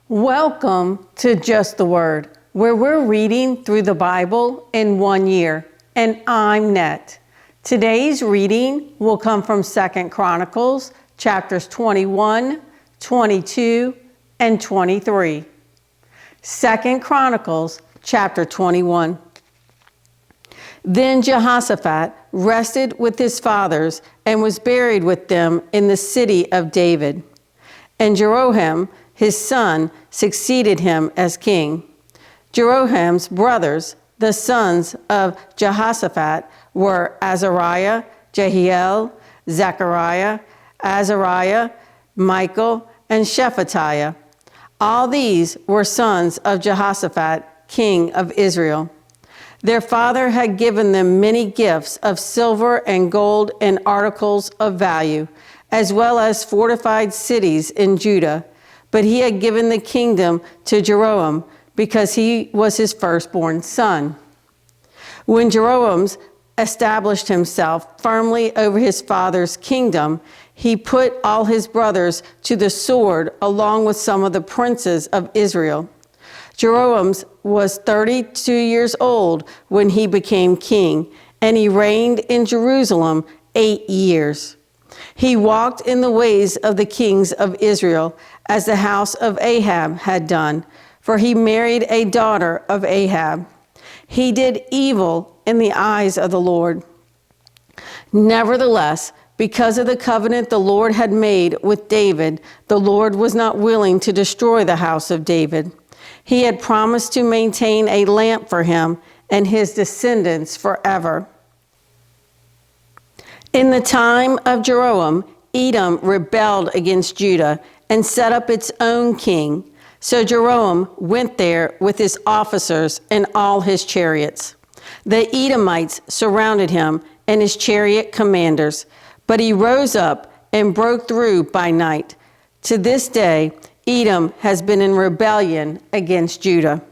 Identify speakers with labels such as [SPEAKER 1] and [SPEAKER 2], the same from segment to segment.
[SPEAKER 1] Welcome to Just the Word, where we're reading through the Bible in 1 year. And I'm Net. Today's reading will come from 2 Chronicles, chapters 21, 22, and 23. 2 Chronicles, chapter 21. Then Jehoshaphat rested with his fathers and was buried with them in the city of David. And Jeroham, his son, succeeded him as king. Jeroham's brothers, the sons of Jehoshaphat, were Azariah, Jehiel, Zechariah, Azariah, Michael, and Shephatiah. All these were sons of Jehoshaphat, king of Israel. Their father had given them many gifts of silver and gold and articles of value, as well as fortified cities in Judah. But he had given the kingdom to Jeroboam because he was his firstborn son. When Jeroboam established himself firmly over his father's kingdom, he put all his brothers to the sword along with some of the princes of Israel. Jeroboam was 32 years old when he became king, and he reigned in Jerusalem 8 years. He walked in the ways of the kings of Israel, as the house of Ahab had done, for he married a daughter of Ahab. He did evil in the eyes of the Lord. Nevertheless, because of the covenant the Lord had made with David, the Lord was not willing to destroy the house of David. He had promised to maintain a lamp for him and his descendants forever. In the time of Jeroboam, Edom rebelled against Judah and set up its own king. So Jeroboam went there with his officers and all his chariots. The Edomites surrounded him and his chariot commanders, but he rose up and broke through by night. To this day, Edom has been in rebellion against Judah.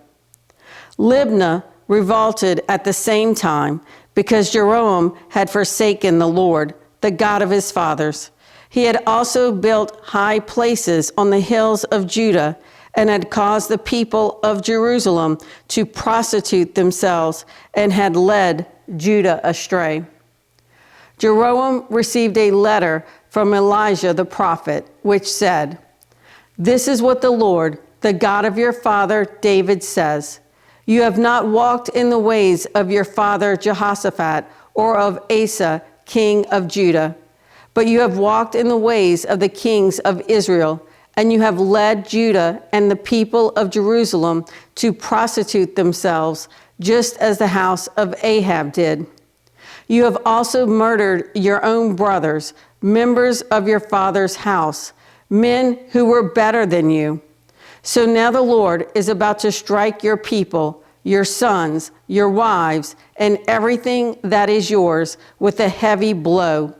[SPEAKER 1] Libnah revolted at the same time because Jeroboam had forsaken the Lord, the God of his fathers. He had also built high places on the hills of Judah and had caused the people of Jerusalem to prostitute themselves and had led Judah astray. Jeroboam received a letter from Elijah the prophet, which said, "This is what the Lord, the God of your father David says. You have not walked in the ways of your father Jehoshaphat or of Asa, king of Judah, but you have walked in the ways of the kings of Israel, and you have led Judah and the people of Jerusalem to prostitute themselves, just as the house of Ahab did. You have also murdered your own brothers, members of your father's house, men who were better than you. So now the Lord is about to strike your people, your sons, your wives, and everything that is yours with a heavy blow.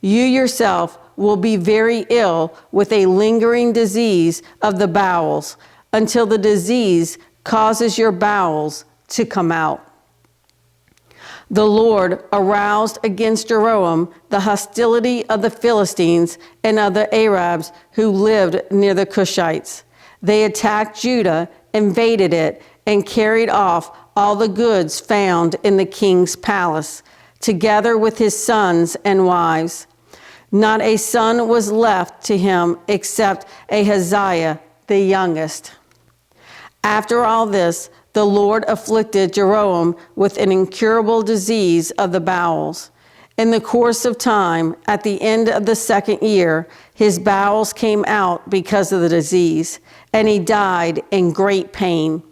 [SPEAKER 1] You yourself will be very ill with a lingering disease of the bowels until the disease causes your bowels to come out." The Lord aroused against Jeroboam the hostility of the Philistines and of the Arabs who lived near the Cushites. They attacked Judah, invaded it, and carried off all the goods found in the king's palace, together with his sons and wives. Not a son was left to him except Ahaziah, the youngest. After all this, the Lord afflicted Jeroboam with an incurable disease of the bowels. In the course of time, at the end of the 2nd year, his bowels came out because of the disease, and he died in great pain.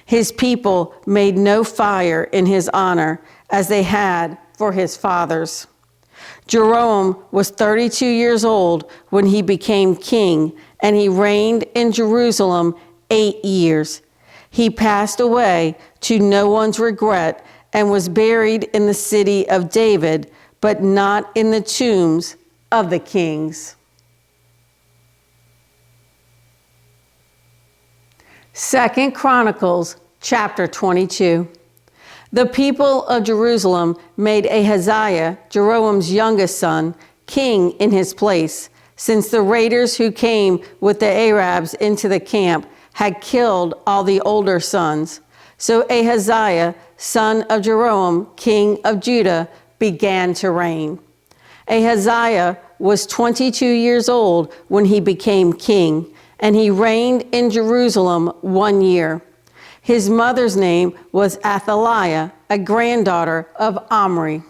[SPEAKER 1] His people made no fire in his honor, as they had for his fathers. Jeroboam was 32 years old when he became king, and he reigned in Jerusalem 8 years. He passed away to no one's regret and was buried in the city of David, but not in the tombs of the kings. 2 Chronicles chapter 22. The people of Jerusalem made Ahaziah, Jeroboam's youngest son, king in his place, since the raiders who came with the Arabs into the camp had killed all the older sons. So Ahaziah, son of Jeroboam, king of Judah, began to reign. Ahaziah was 22 years old when he became king, and he reigned in Jerusalem 1 year. His mother's name was Athaliah, a granddaughter of Omri.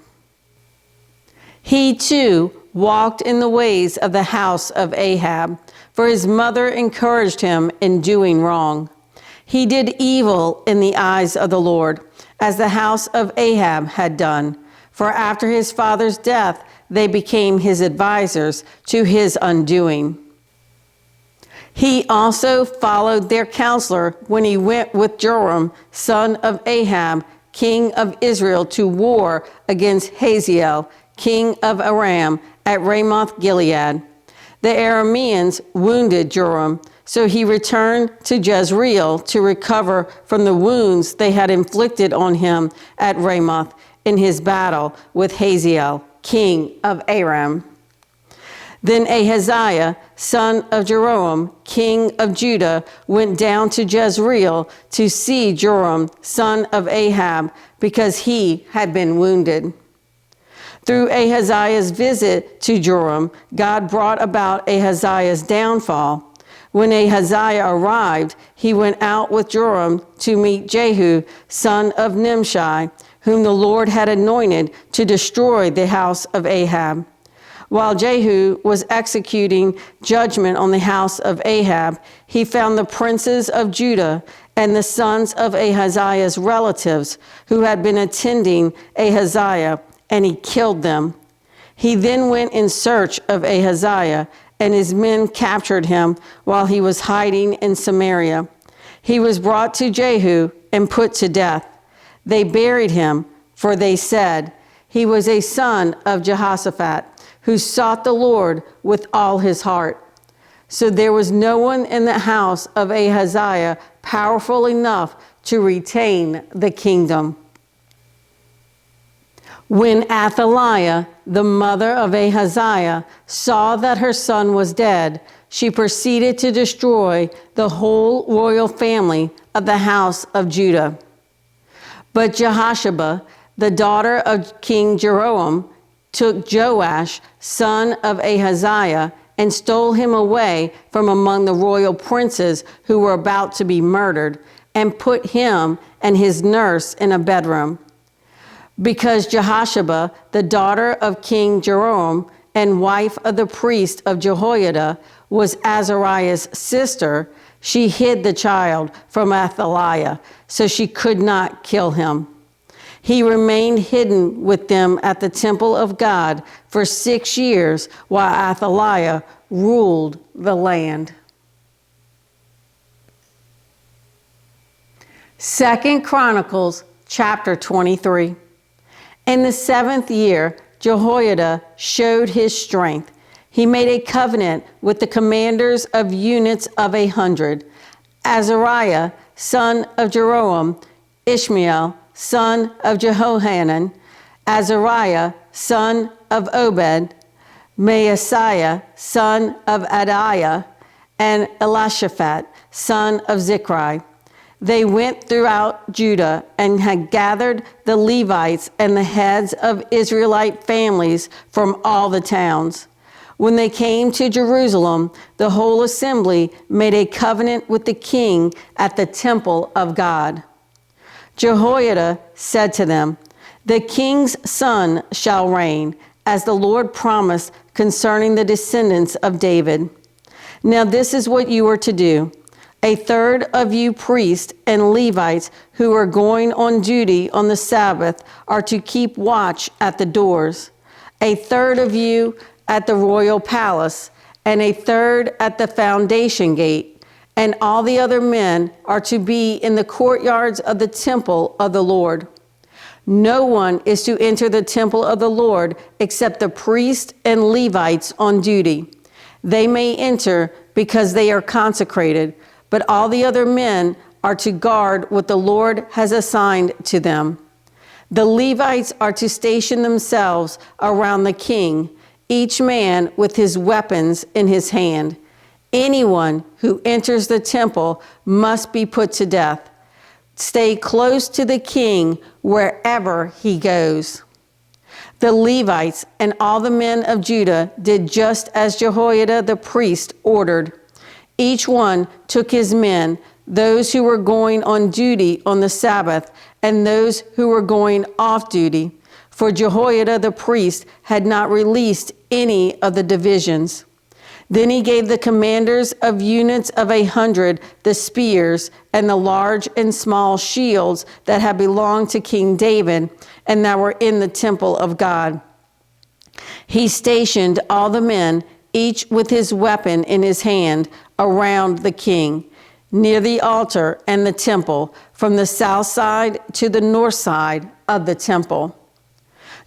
[SPEAKER 1] He too walked in the ways of the house of Ahab, for his mother encouraged him in doing wrong. He did evil in the eyes of the Lord, as the house of Ahab had done. For after his father's death, they became his advisors to his undoing. He also followed their counselor when he went with Joram, son of Ahab, king of Israel, to war against Hazael, king of Aram, at Ramoth Gilead. The Arameans wounded Joram, so he returned to Jezreel to recover from the wounds they had inflicted on him at Ramoth in his battle with Hazael, king of Aram. Then Ahaziah, son of Jeroboam, king of Judah, went down to Jezreel to see Joram, son of Ahab, because he had been wounded. Through Ahaziah's visit to Joram, God brought about Ahaziah's downfall. When Ahaziah arrived, he went out with Joram to meet Jehu, son of Nimshi, whom the Lord had anointed to destroy the house of Ahab. While Jehu was executing judgment on the house of Ahab, he found the princes of Judah and the sons of Ahaziah's relatives who had been attending Ahaziah, and he killed them. He then went in search of Ahaziah, and his men captured him while he was hiding in Samaria. He was brought to Jehu and put to death. They buried him, for they said, he was a son of Jehoshaphat, who sought the Lord with all his heart. So there was no one in the house of Ahaziah powerful enough to retain the kingdom. When Athaliah, the mother of Ahaziah, saw that her son was dead, she proceeded to destroy the whole royal family of the house of Judah. But Jehosheba, the daughter of King Jeroboam, took Joash, son of Ahaziah, and stole him away from among the royal princes who were about to be murdered, and put him and his nurse in a bedroom. Because Jehosheba, the daughter of King Jeroboam and wife of the priest of Jehoiada, was Azariah's sister, she hid the child from Athaliah, so she could not kill him. He remained hidden with them at the temple of God for 6 years while Athaliah ruled the land. 2 Chronicles chapter 23. In the 7th year, Jehoiada showed his strength. He made a covenant with the commanders of units of 100, Azariah, son of Jeroboam, Ishmael, son of Jehohanan, Azariah, son of Obed, Maaseiah, son of Adiah, and Elishaphat, son of Zichri. They went throughout Judah and had gathered the Levites and the heads of Israelite families from all the towns. When they came to Jerusalem, the whole assembly made a covenant with the king at the temple of God. Jehoiada said to them, "The king's son shall reign, as the Lord promised concerning the descendants of David. Now this is what you are to do. A third of you priests and Levites who are going on duty on the Sabbath are to keep watch at the doors. A third of you at the royal palace, and a third at the foundation gate, and all the other men are to be in the courtyards of the temple of the Lord. No one is to enter the temple of the Lord except the priests and Levites on duty. They may enter because they are consecrated, but all the other men are to guard what the Lord has assigned to them. The Levites are to station themselves around the king, each man with his weapons in his hand. Anyone who enters the temple must be put to death. Stay close to the king wherever he goes." The Levites and all the men of Judah did just as Jehoiada the priest ordered. Each one took his men, those who were going on duty on the Sabbath and those who were going off duty, for Jehoiada the priest had not released any of the divisions. Then he gave the commanders of units of 100 the spears and the large and small shields that had belonged to King David and that were in the temple of God. He stationed all the men, each with his weapon in his hand, around the king, near the altar and the temple, from the south side to the north side of the temple.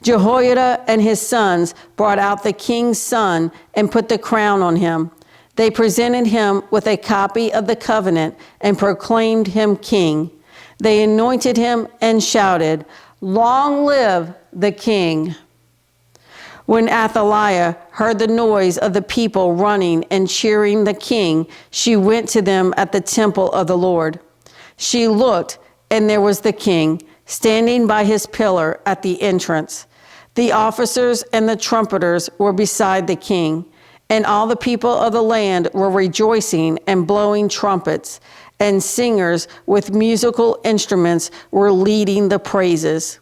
[SPEAKER 1] Jehoiada and his sons brought out the king's son and put the crown on him. They presented him with a copy of the covenant and proclaimed him king. They anointed him and shouted, "Long live the king!" When Athaliah heard the noise of the people running and cheering the king, she went to them at the temple of the Lord. She looked, and there was the king, standing by his pillar at the entrance. The officers and the trumpeters were beside the king, and all the people of the land were rejoicing and blowing trumpets, and singers with musical instruments were leading the praises.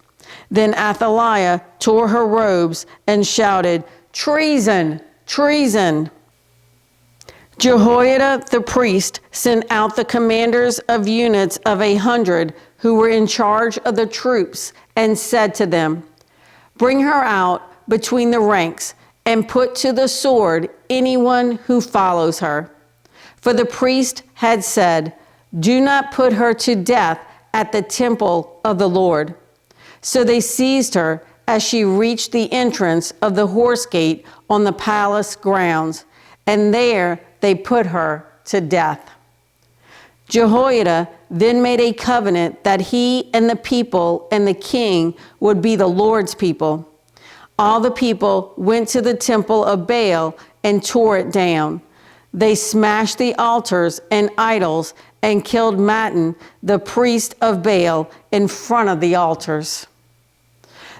[SPEAKER 1] Then Athaliah tore her robes and shouted, "Treason! Treason!" Jehoiada the priest sent out the commanders of units of 100 who were in charge of the troops and said to them, "Bring her out between the ranks and put to the sword anyone who follows her." For the priest had said, "Do not put her to death at the temple of the Lord." So they seized her as she reached the entrance of the horse gate on the palace grounds, and there they put her to death. Jehoiada then made a covenant that he and the people and the king would be the Lord's people. All the people went to the temple of Baal and tore it down. They smashed the altars and idols and killed Mattan, the priest of Baal, in front of the altars.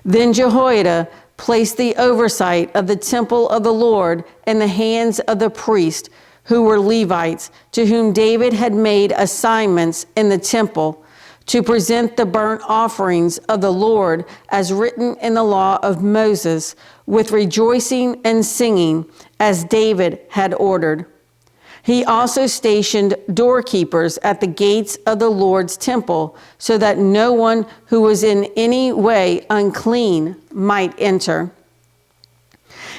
[SPEAKER 1] Then Jehoiada placed the oversight of the temple of the Lord in the hands of the priests, who were Levites, to whom David had made assignments in the temple to present the burnt offerings of the Lord as written in the law of Moses, with rejoicing and singing, as David had ordered. He also stationed doorkeepers at the gates of the Lord's temple, so that no one who was in any way unclean might enter.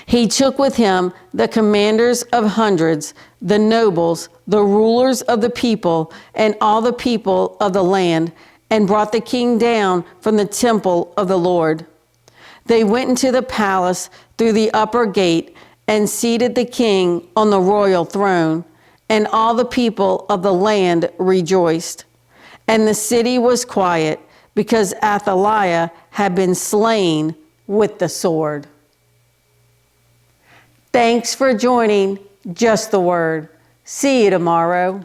[SPEAKER 1] He took with him the commanders of hundreds, the nobles, the rulers of the people, and all the people of the land, and brought the king down from the temple of the Lord. They went into the palace through the upper gate and seated the king on the royal throne, and all the people of the land rejoiced. And the city was quiet, because Athaliah had been slain with the sword. Thanks for joining Just the Word. See you tomorrow.